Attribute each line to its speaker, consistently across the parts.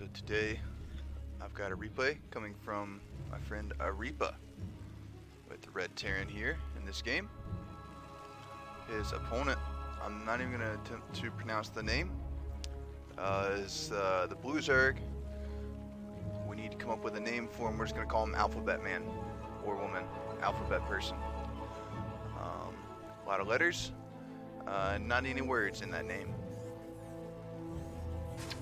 Speaker 1: So today I've got a replay coming from my friend Arepa with the Red Terran here in this game. His opponent, I'm not even going to attempt to pronounce the name, is the Blue Zerg. We need to come up with a name for him. We're just going to call him Alphabet Man or Woman, Alphabet Person. A lot of letters, not any words in that name.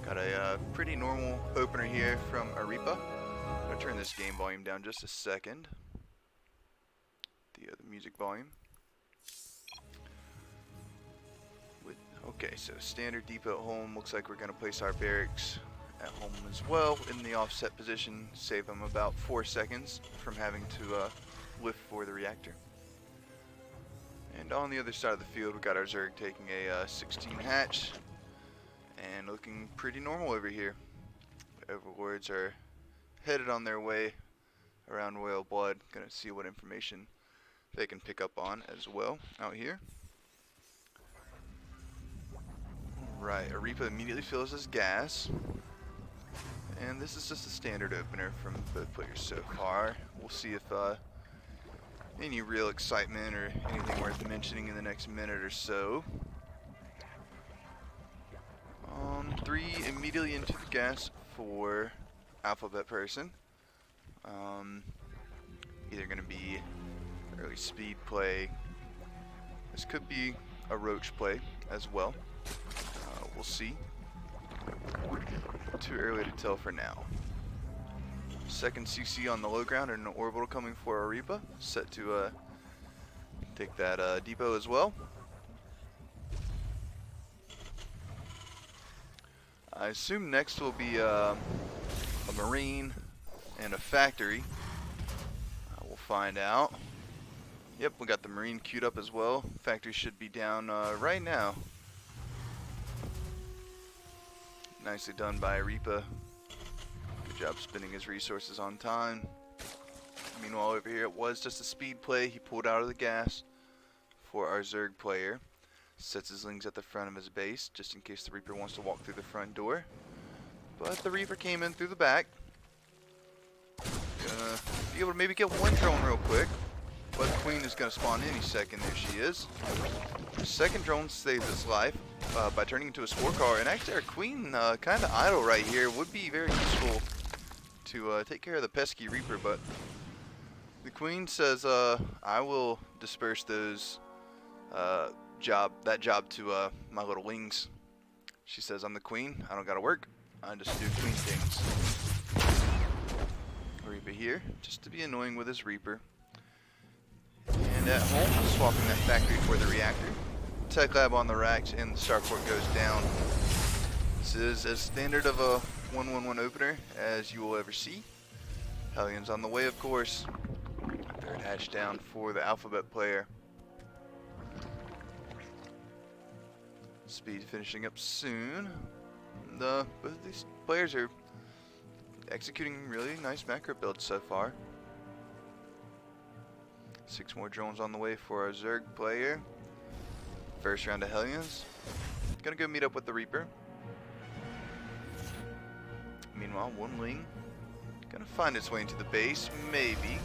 Speaker 1: Got a pretty normal opener here from Arepa. I'm going to turn this game volume down just a second. The music volume. Okay, so standard depot at home. Looks like we're going to place our barracks at home as well in the offset position. Save them about 4 seconds from having to lift for the reactor. And on the other side of the field, we got our Zerg taking a 16 hatch. And looking pretty normal over here. The Overlords are headed on their way around Royal Blood. Gonna see what information they can pick up on as well out here. Right, Arepa immediately fills his gas. And this is just a standard opener from both players so far. We'll see if any real excitement or anything worth mentioning in the next minute or so. 3 immediately into the gas for Alphabet Person. Either going to be early speed play. This could be a roach play as well. We'll see. Too early to tell for now. Second CC on the low ground and an orbital coming for Arepa. Set to take that depot as well. I assume next will be a marine and a factory. We'll find out. Yep, we got the marine queued up as well. Factory should be down right now. Nicely done by Arepa. Good job spending his resources on time. Meanwhile, over here it was just a speed play. He pulled out of the gas for our Zerg player. Sets his lings at the front of his base, just in case the Reaper wants to walk through the front door. But the Reaper came in through the back. Gonna be able to maybe get one drone real quick. But the Queen is gonna spawn any second. There she is. The second drone saves his life by turning into a spore car. And actually our Queen kind of idle right here. Would be very useful to take care of the pesky Reaper. But the Queen says, I will disperse those that job to my little wings. She says, I'm the Queen, I don't gotta work, I just do Queen things. Reaper here, just to be annoying with his Reaper. And at home, swapping that factory for the reactor. Tech lab on the racks and the starport goes down. This is as standard of a 1-1-1 opener as you will ever see. Hellions on the way, of course. Third hatch down for the Alphabet player. Speed finishing up soon. Both of these players are executing really nice macro builds so far. 6 more drones on the way for our Zerg player. First round of Hellions. Gonna go meet up with the Reaper. Meanwhile, one wing gonna find its way into the base, maybe.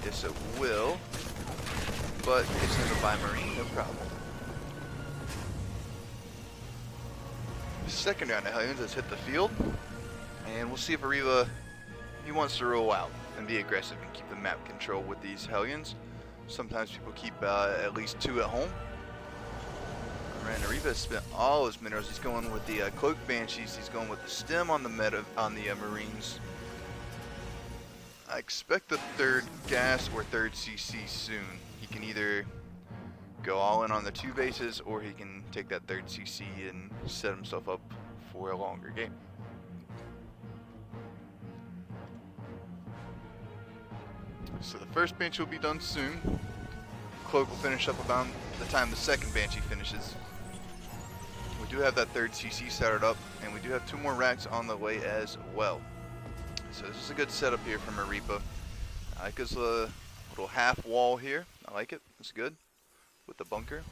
Speaker 1: Yes, it will. But it's gonna buy Marine, no problem. Second round of Hellions has hit the field, and we'll see if Arepa, he wants to roll out and be aggressive and keep the map control with these Hellions. Sometimes people keep at least 2 at home. And Arepa has spent all his minerals. He's going with the Cloak Banshees. He's going with the stem on the Marines. I expect the third gas or third CC soon. He can either go all in on the 2 bases, or he can take that third CC and set himself up for a longer game. So the first Banshee will be done soon. Cloak will finish up about the time the second Banshee finishes. We do have that third CC started up, and we do have 2 more racks on the way as well. So this is a good setup here from Arepa. I like his little half wall here. I like it. It's good. With the bunker.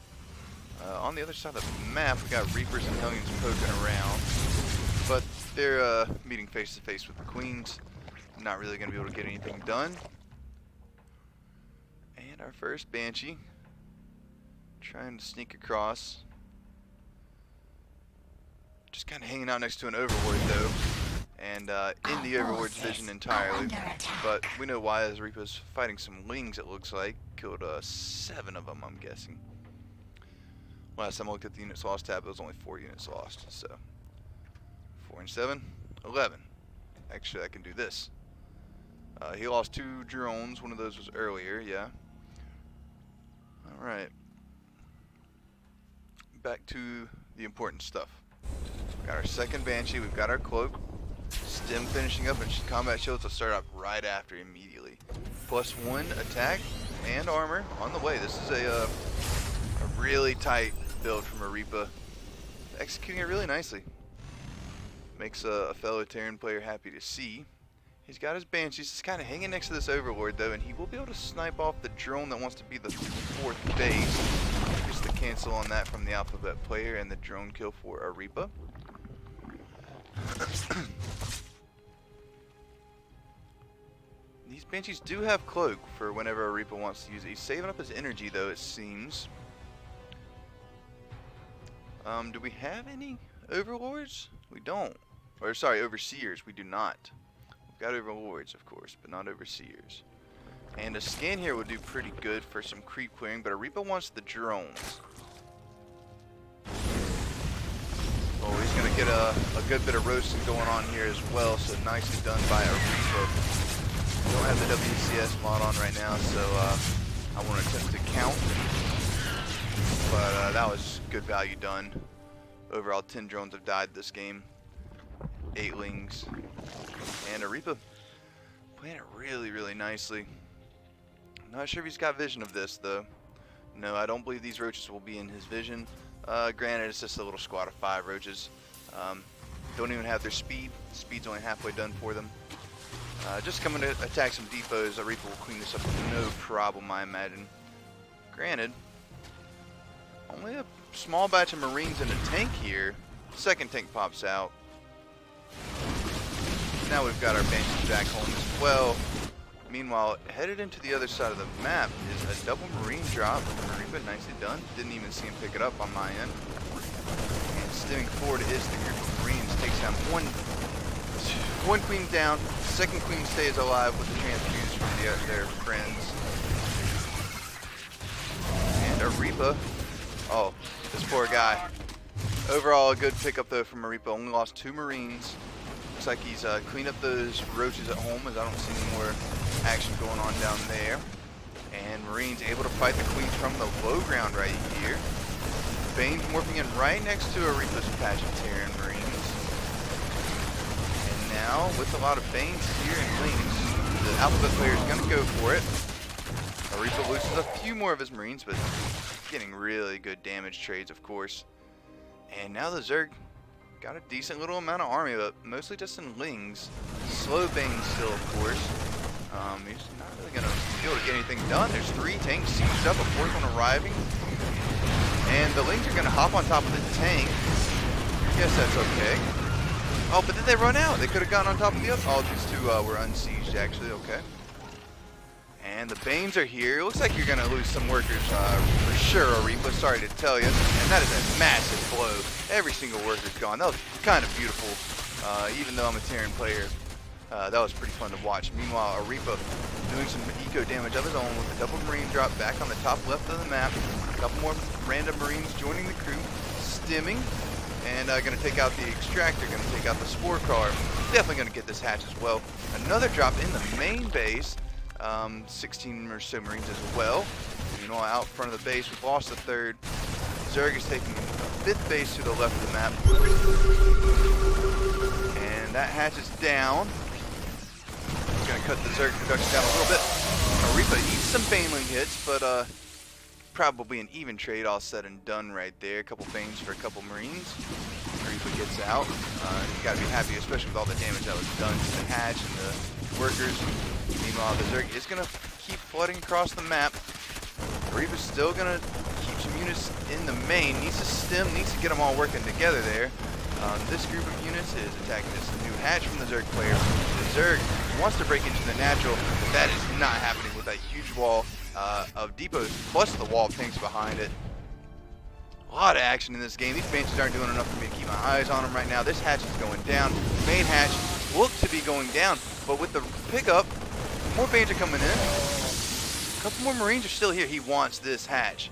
Speaker 1: On the other side of the map, we got Reapers and Hellions poking around. but they're meeting face to face with the queens. Not really going to be able to get anything done. And our first Banshee trying to sneak across. Just kind of hanging out next to an Overlord though, and in the Overlord's vision entirely. But we know why, as Arepa's fighting some Lings, it looks like. Killed 7 of them, I'm guessing. Last time I looked at the units lost tab, it was only 4 units lost. So 4 and 7, 11. Actually, I can do this. He lost 2 drones. One of those was earlier, yeah. Alright. Back to the important stuff. We got our second Banshee, we've got our cloak. Stim finishing up, and combat shields will start up right after immediately. +1 attack and armor on the way. This is a really tight build from Arepa. Executing it really nicely. Makes a fellow Terran player happy to see. He's got his Banshees. He's kind of hanging next to this Overlord though, and he will be able to snipe off the drone that wants to be the 4th base. Just the cancel on that from the Alphabet player, and the drone kill for Arepa. These Banshees do have cloak for whenever Arepa wants to use it. He's saving up his energy though, it seems. Do we have any Overlords? We don't. Or sorry, Overseers. We do not. We've got Overlords, of course, but not Overseers. And a scan here would do pretty good for some creep clearing, but Arepa wants the drones. Oh, he's going to get a good bit of roasting going on here as well, so nicely done by Arepa. Don't have the WCS mod on right now, so I won't attempt to count. But that was good value done. Overall, 10 drones have died this game. 8 Lings. And Arepa playing it really, really nicely. I'm not sure if he's got vision of this, though. No, I don't believe these roaches will be in his vision. Granted, it's just a little squad of 5 roaches. Don't even have their speed. Speed's only halfway done for them. Just coming to attack some depots. Arepa will clean this up no problem, I imagine. Granted, only a small batch of Marines and a tank here. Second tank pops out. Now we've got our Banshees back home as well. Meanwhile, headed into the other side of the map is a double Marine drop. Arepa, nicely done. Didn't even see him pick it up on my end. And stimming forward is the group of Marines. Takes down one queen down. Second queen stays alive with the transfuse from their friends. And Arepa. Oh, this poor guy. Overall, a good pickup though from Arepa. Only lost 2 Marines. Looks like he's cleaned up those roaches at home, as I don't see any more action going on down there. And Marines able to fight the queens from the low ground right here. Bane's morphing in right next to Arepa's patch of Terran Marines. And now, with a lot of Banes here and Lings, the Alphabet player is going to go for it. Arepa loses a few more of his Marines, but getting really good damage trades, of course. And now the Zerg got a decent little amount of army, but mostly just in Lings. Slow Bane still, of course. He's not really going to be able to get anything done. There's 3 tanks sieged up, a 4th one arriving. And the Lings are going to hop on top of the tank. Guess that's okay. Oh, but then they run out. They could have gone on top of the other. Oh, these 2 were unsieged, actually. Okay. And the Banes are here. It looks like you're going to lose some workers for sure, Arepa. Sorry to tell you. And that is a massive blow. Every single worker's gone. That was kind of beautiful. Even though I'm a Terran player, that was pretty fun to watch. Meanwhile, Arepa doing some eco damage of his own with a double Marine drop back on the top left of the map. A couple more random Marines joining the crew. Stimming. And going to take out the extractor. Going to take out the spore car. Definitely going to get this hatch as well. Another drop in the main base. 16 or so Marines as well. You know, out front of the base, we've lost the 3rd. Zerg is taking the 5th base to the left of the map. And that hatch is down. It's going to cut the Zerg production down a little bit. Arepa eats some Baneling hits, but probably an even trade all said and done right there. A couple Banes for a couple Marines. Arepa gets out. You got to be happy, especially with all the damage that was done to the hatch and the workers. Meanwhile, the Zerg is going to keep flooding across the map. Arepa's still going to keep some units in the main. Needs to stim, needs to get them all working together there. This group of units is attacking this new hatch from the Zerg player. The Zerg wants to break into the natural, but that is not happening with that huge wall of depots, plus the wall of tanks behind it. A lot of action in this game. These Banshees aren't doing enough for me to keep my eyes on them right now. This hatch is going down. Main hatch looks to be going down, but with the pickup, more Banshees are coming in. A couple more Marines are still here. He wants this hatch.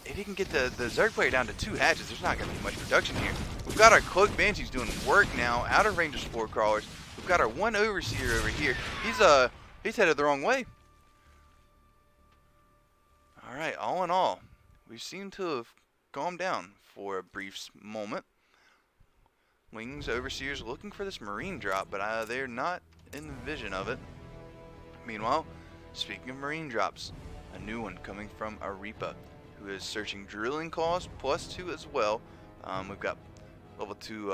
Speaker 1: If he can get the Zerg player down to 2 hatches, there's not going to be much production here. We've got our Cloaked Banshees doing work now, out of range of Spore Crawlers. We've got our one Overseer over here. He's headed the wrong way. Alright, all in all, we seem to have calmed down for a brief moment. Wings, Overseers looking for this Marine drop, but they're not in the vision of it. Meanwhile, speaking of Marine drops, a new one coming from Arepa, who is searching Drilling Claws +2 as well. We've got level 2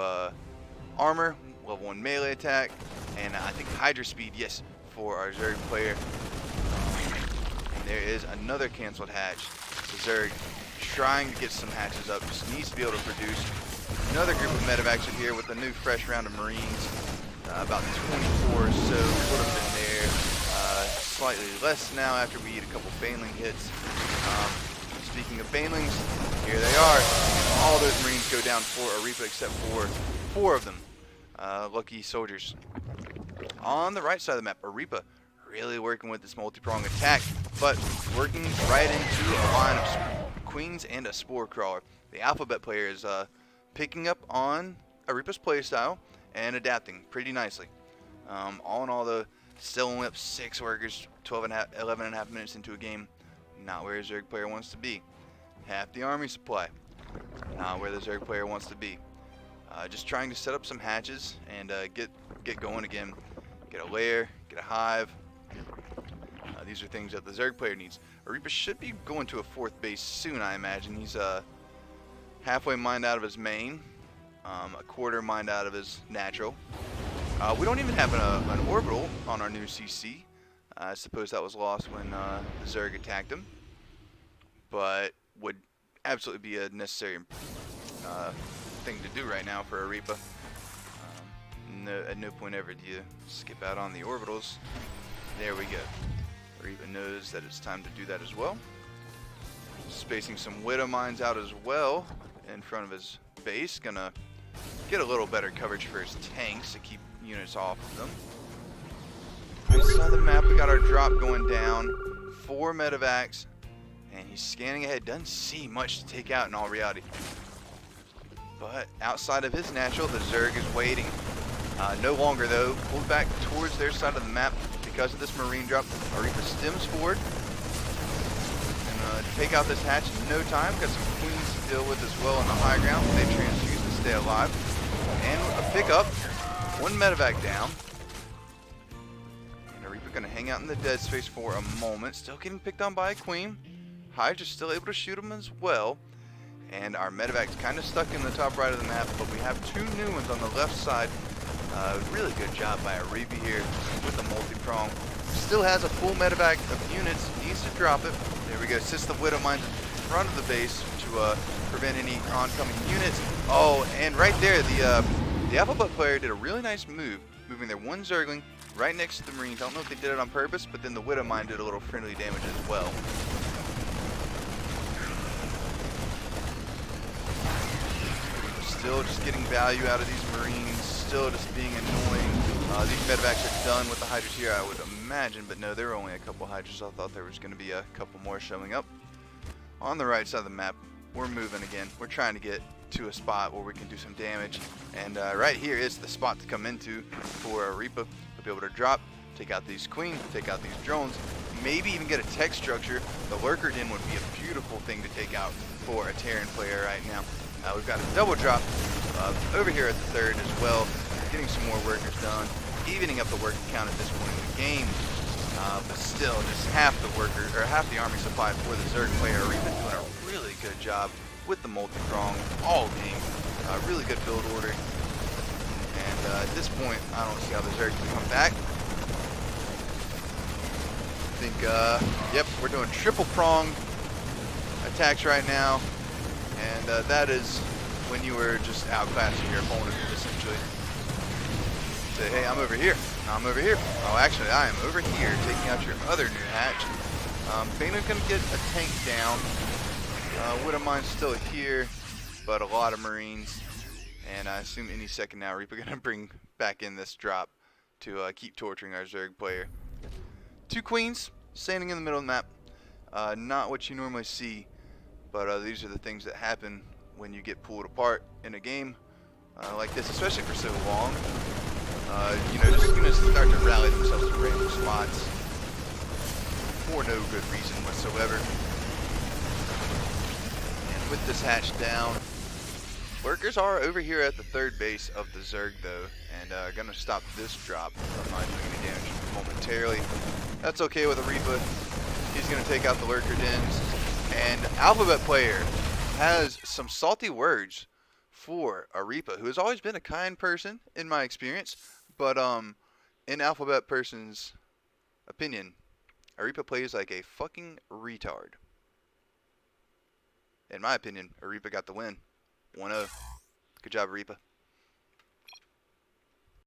Speaker 1: armor, level 1 melee attack, and I think Hydra speed, yes, for our Zerg player. And there is another canceled hatch. The Zerg trying to get some hatches up, just needs to be able to produce. Another group of medevacs are here with a new fresh round of Marines. About 24 or so would have been there. Slightly less now after we eat a couple Baneling hits. Speaking of Banelings, here they are. All those Marines go down for Arepa except for 4 of them. Lucky soldiers. On the right side of the map, Arepa really working with this multi-prong attack, but working right into a line of Queens and a Spore Crawler. The Alphabet player is picking up on Arepa's playstyle and adapting pretty nicely. All in all, though, still only up 6 workers, 11 and a half minutes into a game. Not where a Zerg player wants to be. Half the army supply. Not where the Zerg player wants to be. Just trying to set up some hatches and get going again. Get a lair, get a hive. These are things that the Zerg player needs. Arepa should be going to a 4th base soon, I imagine. He's halfway mined out of his main, a quarter mined out of his natural. We don't even have an orbital on our new CC. I suppose that was lost when the Zerg attacked him, but would absolutely be a necessary thing to do right now for Arepa. At no point ever do you skip out on the orbitals. There we go. Arepa knows that it's time to do that as well. Spacing some Widow Mines out as well in front of his base. Gonna get a little better coverage for his tanks to keep units off of them. This side of the map, we got our drop going down. 4 medevacs. And he's scanning ahead. Doesn't see much to take out in all reality. But outside of his natural, the Zerg is waiting. No longer, though. Pulled back towards their side of the map because of this Marine drop. Arepa stems forward. And take out this hatch in no time. Got some Queens to deal with as well on the high ground. They transfuse to stay alive. And a pickup. 1 medevac down. And Arepa going to hang out in the dead space for a moment. Still getting picked on by a Queen. Hydra's still able to shoot him as well. And our medevac's kind of stuck in the top right of the map, but we have 2 new ones on the left side. Really good job by Arepa here with the multi-prong. Still has a full medevac of units, needs to drop it. There we go, sits the Widow Mines in front of the base to prevent any oncoming units. Oh, and right there, the Alphabet player did a really nice move, moving their 1 Zergling right next to the Marines. I don't know if they did it on purpose, but then the Widow Mine did a little friendly damage as well. Still just getting value out of these Marines, still just being annoying. These medevacs are done with the Hydras here, I would imagine, but no, there were only a couple Hydras. I thought there was going to be a couple more showing up. On the right side of the map, we're moving again. We're trying to get to a spot where we can do some damage, and right here is the spot to come into for Arepa. We'll be able to drop, take out these Queens, take out these drones, maybe even get a tech structure. The Lurker Den would be a beautiful thing to take out for a Terran player right now. We've got a double drop over here at the 3rd as well, getting some more workers done, evening up the worker count at this point in the game. But still, just half the army supply for the Zerg player. Arepa doing a really good job with the multi-prong all game. Really good build order. And at this point, I don't see how the Zerg can come back. I think, yep, we're doing triple prong attacks right now. And that is when you were just outclassing your opponent, essentially. Say, hey, I'm over here. I'm over here. Oh, actually, I am over here, taking out your other new hatch. Bana's gonna get a tank down. Wouldn't mind still here, but a lot of Marines. And I assume any second now, Arepa gonna bring back in this drop to keep torturing our Zerg player. 2 queens standing in the middle of the map. Not what you normally see, but these are the things that happen when you get pulled apart in a game like this, especially for so long. You know, just gonna start to rally themselves to random spots for no good reason whatsoever. And with this hatch down, lurkers are over here at the third base of the Zerg though, and gonna stop this drop from not doing any damage momentarily. That's okay with Arepa. He's gonna take out the lurker dens, and Alphabet player has some salty words for Arepa, who has always been a kind person in my experience, but in Alphabet person's opinion, Arepa plays like a fucking retard. In my opinion, Arepa got the win. 1-0. Good job, Arepa.